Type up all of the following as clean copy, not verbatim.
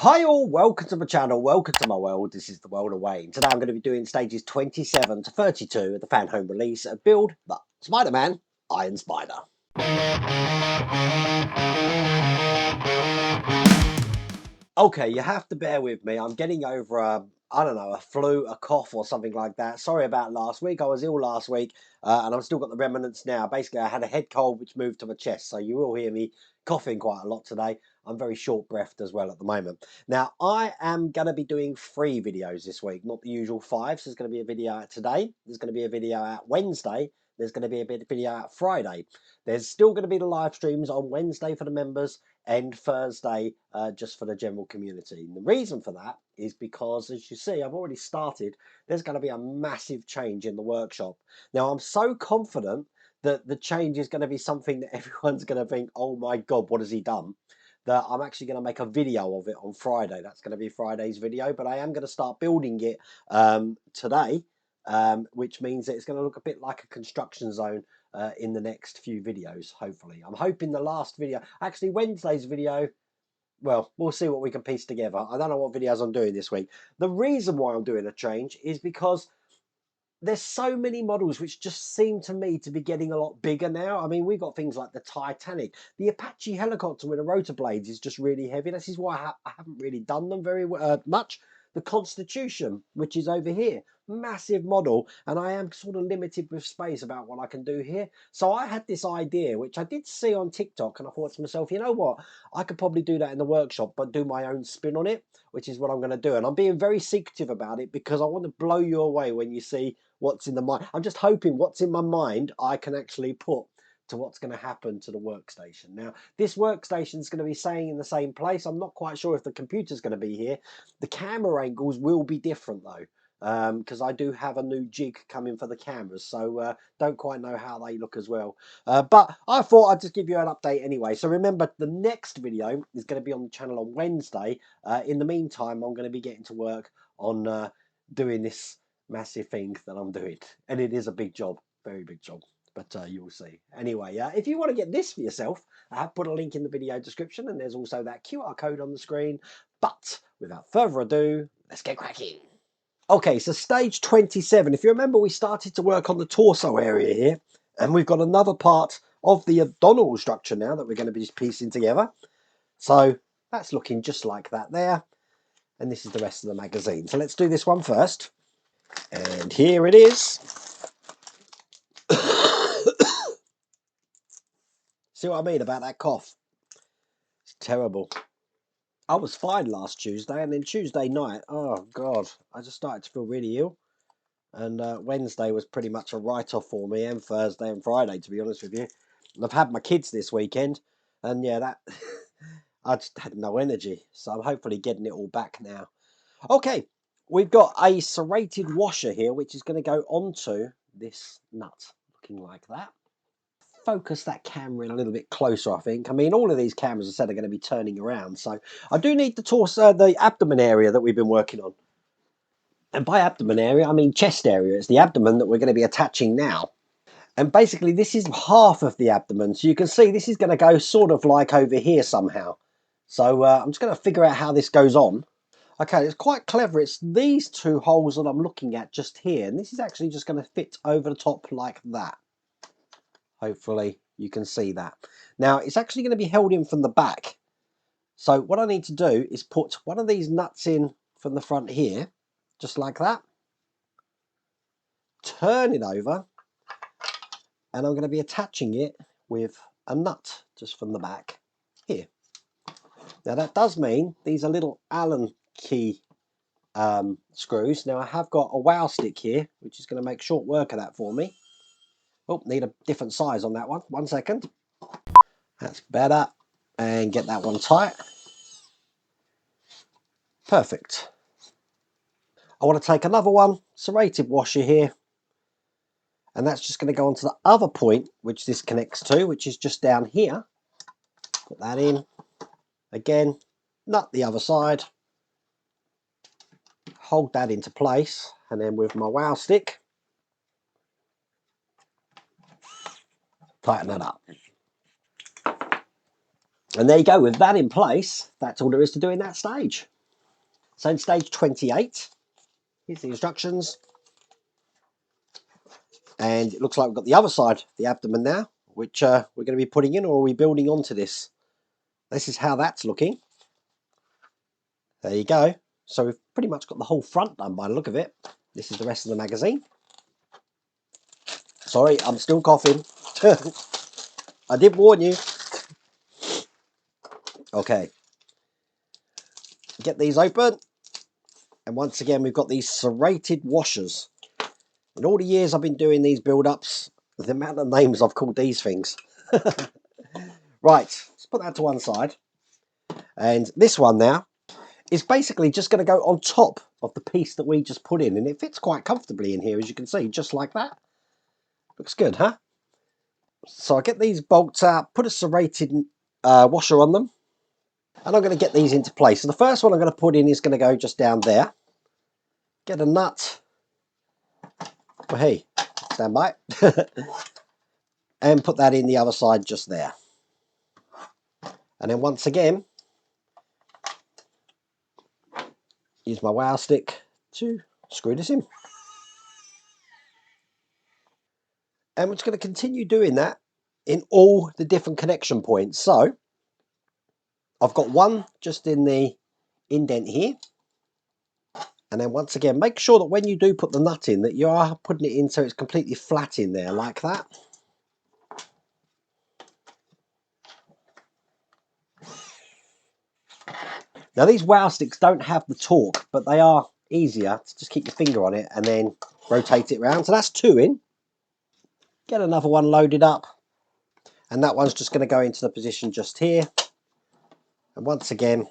Hi all, welcome to my channel, welcome to my world. This is the world of Wayne. Today I'm going to be doing stages 27 to 32 of the Fanhome release of Build the Spider-Man Iron Spider. Okay, you have to bear with me. I'm getting over I don't know, a flu, a cough or something like that. Sorry about last week. I was ill last week and I've still got the remnants now. Basically, I had a head cold which moved to my chest. So you will hear me coughing quite a lot today. I'm very short-breathed as well at the moment. Now, I am going to be doing 3 videos this week, not the usual 5. So there's going to be a video out today. There's going to be a video out Wednesday. There's going to be a video out Friday. There's still going to be the live streams on Wednesday for the members and Thursday just for the general community. And the reason for that is because, as you see, I've already started. There's going to be a massive change in the workshop. Now, I'm so confident that the change is going to be something that everyone's going to think, oh my God, what has he done? That I'm actually going to make a video of it on Friday. That's going to be Friday's video, but I am going to start building it today, which means that it's going to look a bit like a construction zone in the next few videos, hopefully. I'm hoping the last video, actually Wednesday's video, well, we'll see what we can piece together. I don't know what videos I'm doing this week. The reason why I'm doing a change is because there's so many models which just seem to me to be getting a lot bigger now. I mean, we've got things like the Titanic. The Apache helicopter with the rotor blades is just really heavy. This is why I haven't really done them very much. The Constitution, which is over here, massive model, and I am sort of limited with space about what I can do here. So I had this idea, which I did see on TikTok, and I thought to myself, you know what? I could probably do that in the workshop, but do my own spin on it, which is what I'm going to do. And I'm being very secretive about it because I want to blow you away when you see what's in the mind. I'm just hoping what's in my mind I can actually put to what's going to happen to the workstation. Now, this workstation is going to be staying in the same place. I'm not quite sure if the computer's going to be here. The camera angles will be different though, because I do have a new jig coming for the cameras, so don't quite know how they look as well. But I thought I'd just give you an update anyway. So remember, the next video is going to be on the channel on Wednesday. In the meantime, I'm going to be getting to work on doing this massive thing that I'm doing, and it is a big job, very big job, but you'll see. Anyway, if you want to get this for yourself, I have put a link in the video description, and there's also that QR code on the screen. But without further ado, let's get cracking. Okay, so stage 27. If you remember, we started to work on the torso area here, and we've got another part of the abdominal structure now that we're going to be piecing together. So that's looking just like that there, and this is the rest of the magazine. So let's do this one first. And here it is. See what I mean about that cough? It's terrible. I was fine last Tuesday, and then Tuesday night, oh God, I just started to feel really ill. And Wednesday was pretty much a write-off for me, and Thursday and Friday, to be honest with you. And I've had my kids this weekend, and yeah, that I just had no energy. So I'm hopefully getting it all back now. Okay, we've got a serrated washer here, which is going to go onto this nut, looking like that. Focus that camera in a little bit closer, I think. I mean, all of these cameras, I said, are going to be turning around. So I do need the torso, the abdomen area that we've been working on. And by abdomen area, I mean chest area. It's the abdomen that we're going to be attaching now. And basically, this is half of the abdomen. So you can see this is going to go sort of like over here somehow. So I'm just going to figure out how this goes on. Okay, it's quite clever. It's these two holes that I'm looking at just here. And this is actually just going to fit over the top like that. Hopefully you can see that. Now it's actually going to be held in from the back. So what I need to do is put one of these nuts in from the front here, just like that. Turn it over, and I'm going to be attaching it with a nut just from the back here. Now that does mean these are little Allen key screws. Now I have got a wow stick here, which is going to make short work of that for me. Oh, need a different size on that one. 1 second. That's better. And get that one tight. Perfect. I want to take another one, serrated washer here. And that's just going to go onto the other point, which this connects to, which is just down here. Put that in. Again, nut the other side. Hold that into place. And then with my wow stick, tighten that up. And there you go. With that in place, that's all there is to do in that stage. So in stage 28, here's the instructions. And it looks like we've got the other side, the abdomen now, which we're going to be putting in, or are we building onto this? This is how that's looking. There you go. So we've pretty much got the whole front done by the look of it. This is the rest of the magazine. Sorry, I'm still coughing. I did warn you. Okay. Get these open. And once again, we've got these serrated washers. In all the years I've been doing these build-ups, the amount of names I've called these things. Right, let's put that to one side. And this one now is basically just going to go on top of the piece that we just put in. And it fits quite comfortably in here, as you can see, just like that. Looks good, huh? So I get these bolts out, put a serrated washer on them. And I'm going to get these into place. So the first one I'm going to put in is going to go just down there. Get a nut. Well, hey, stand by. And put that in the other side just there. And then once again, use my wow stick to screw this in. And we're just going to continue doing that in all the different connection points. So I've got one just in the indent here. And then once again, make sure that when you do put the nut in, that you are putting it in so it's completely flat in there, like that. Now these wow sticks don't have the torque, but they are easier to just keep your finger on it and then rotate it around. So that's two in. Get another one loaded up. And that one's just going to go into the position just here. And once again,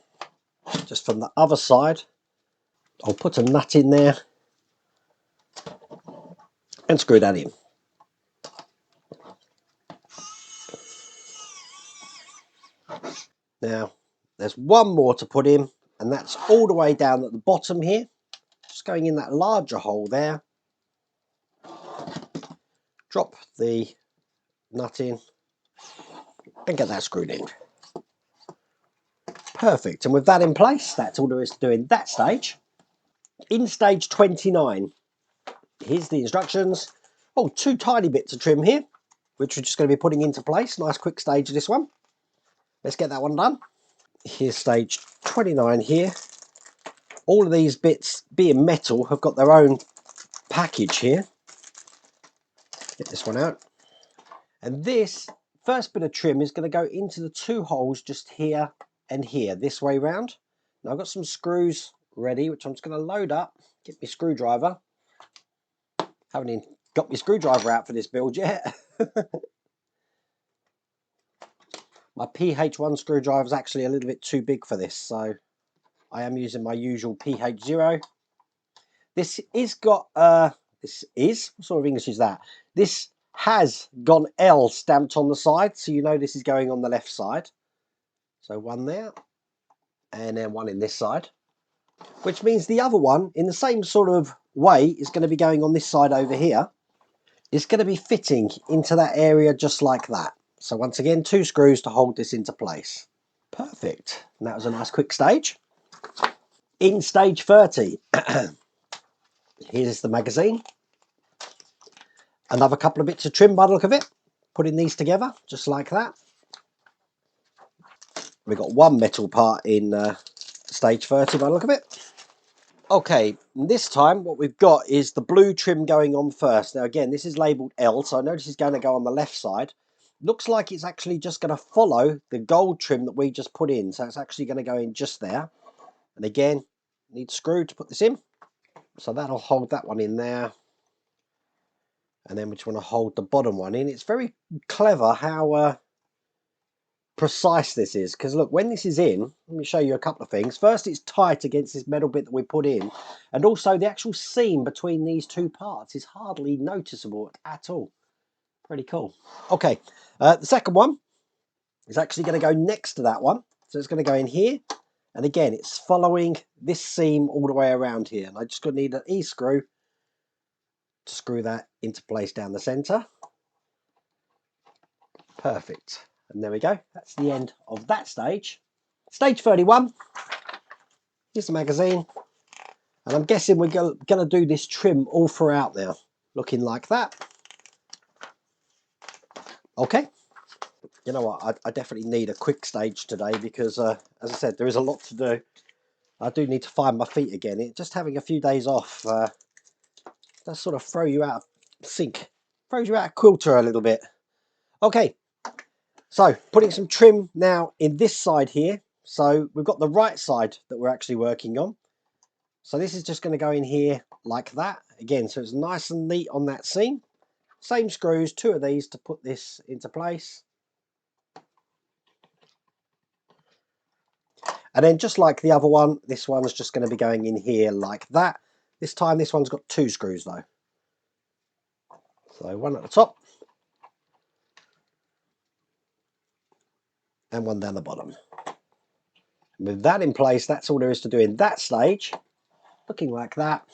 just from the other side, I'll put a nut in there and screw that in. Now, there's one more to put in, and that's all the way down at the bottom here. Just going in that larger hole there. Drop the nut in and get that screwed in. Perfect. And with that in place, that's all there is to do in that stage. In stage 29, here's the instructions. Oh, two tiny bits of trim here, which we're just going to be putting into place. Nice quick stage of this one. Let's get that one done. Here's stage 29 here. All of these bits, being metal, have got their own package here. Get this one out. And this first bit of trim is going to go into the two holes just here and here, this way round. Now I've got some screws ready, which I'm just going to load up, get my screwdriver. Haven't even got my screwdriver out for this build yet. My PH1 screwdriver is actually a little bit too big for this, so I am using my usual PH0. This is got, what sort of English is that? This has got L stamped on the side, so you know this is going on the left side. So one there, and then one in this side. Which means the other one, in the same sort of way, is going to be going on this side over here. It's going to be fitting into that area just like that. So once again, two screws to hold this into place. Perfect. And that was a nice quick stage. In stage 30, here's the magazine. Another couple of bits of trim by the look of it. Putting these together, just like that. We've got one metal part in stage 30 by the look of it. Okay, this time what we've got is the blue trim going on first. Now again, this is labelled L, so I know this is going to go on the left side. Looks like it's actually just going to follow the gold trim that we just put in. So it's actually going to go in just there. And again, need a screw to put this in. So that'll hold that one in there. And then we just want to hold the bottom one in. It's very clever how precise this is, because look, when this is in, let me show you a couple of things. First, it's tight against this metal bit that we put in, and also the actual seam between these two parts is hardly noticeable at all. Pretty cool. Okay, the second one is actually going to go next to that one, so it's going to go in here, and again it's following this seam all the way around here, and I just going to need an E-screw to screw that into place down the center. Perfect. And there we go. That's the end of that stage. Stage 31. Here's the magazine. And I'm guessing we're going to do this trim all throughout now. Looking like that. Okay. You know what? I definitely need a quick stage today because, as I said, there is a lot to do. I do need to find my feet again. Just having a few days off does sort of throw you out of sync. Throws you out of quilter a little bit. Okay. So, putting some trim now in this side here. So, we've got the right side that we're actually working on. So, this is just going to go in here like that. Again, so it's nice and neat on that seam. Same screws, 2 of these to put this into place. And then just like the other one, this one's just going to be going in here like that. This time, this one's got 2 screws though. So, one at the top. And one down the bottom. And with that in place, that's all there is to do in that stage. Looking like that.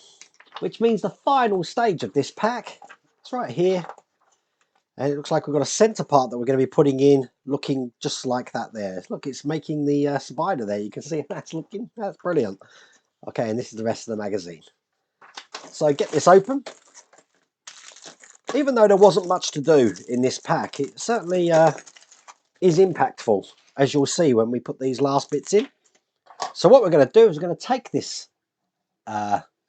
Which means the final stage of this pack. It's right here. And it looks like we've got a centre part that we're going to be putting in, looking just like that there. Look, it's making the spider there. You can see that's looking, that's brilliant. Okay, and this is the rest of the magazine. So get this open. Even though there wasn't much to do in this pack, it certainly is impactful, as you'll see when we put these last bits in. So what we're going to do is we're going to take this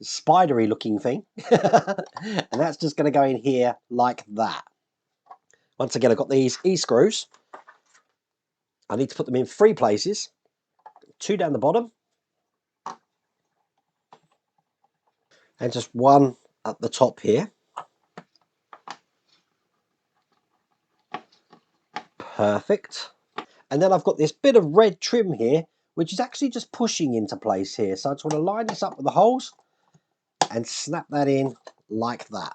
spidery looking thing, and that's just going to go in here like that. Once again, I've got these E-screws. I need to put them in 3 places. 2 down the bottom. And just 1 at the top here. Perfect. And then I've got this bit of red trim here, which is actually just pushing into place here. So I just want to line this up with the holes and snap that in like that.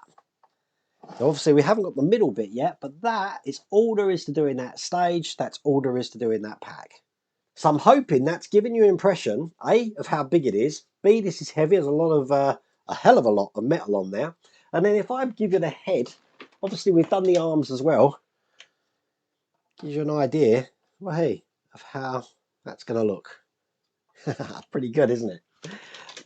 So obviously we haven't got the middle bit yet, but that is all there is to do in that stage. That's all there is to do in that pack. So I'm hoping that's giving you an impression, A, of how big it is, B, this is heavy, there's a hell of a lot of metal on there. And then if I give you the head, obviously we've done the arms as well, gives you an idea, well, hey, of how that's going to look. Pretty good, isn't it?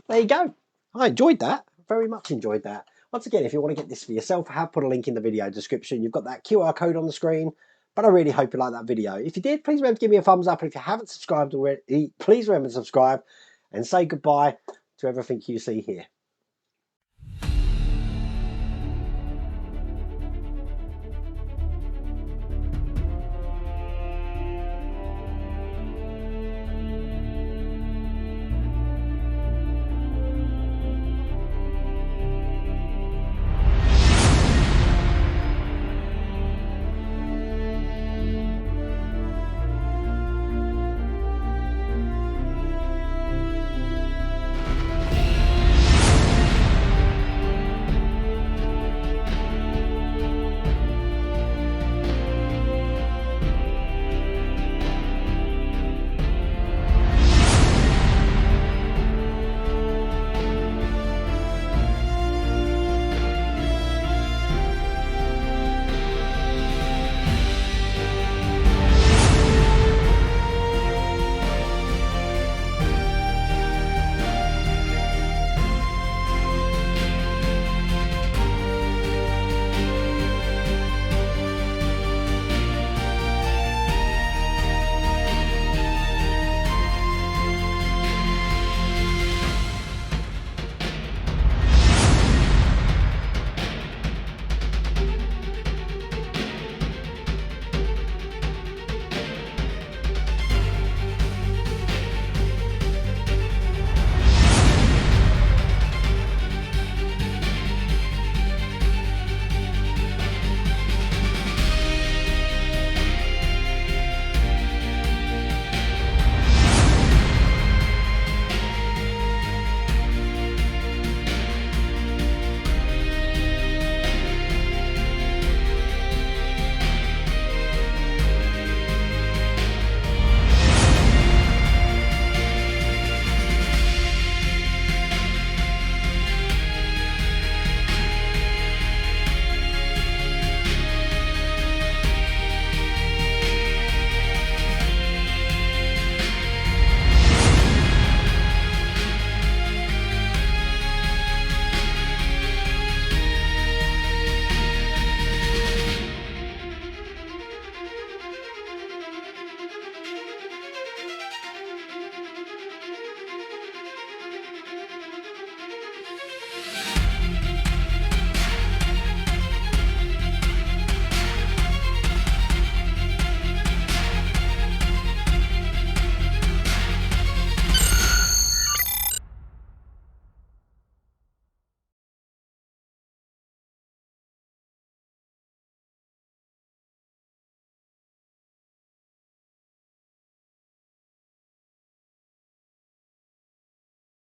There you go. I enjoyed that. Very much enjoyed that. Once again, if you want to get this for yourself, I have put a link in the video description. You've got that QR code on the screen. But I really hope you like that video. If you did, please remember to give me a thumbs up. And if you haven't subscribed already, please remember to subscribe and say goodbye to everything you see here.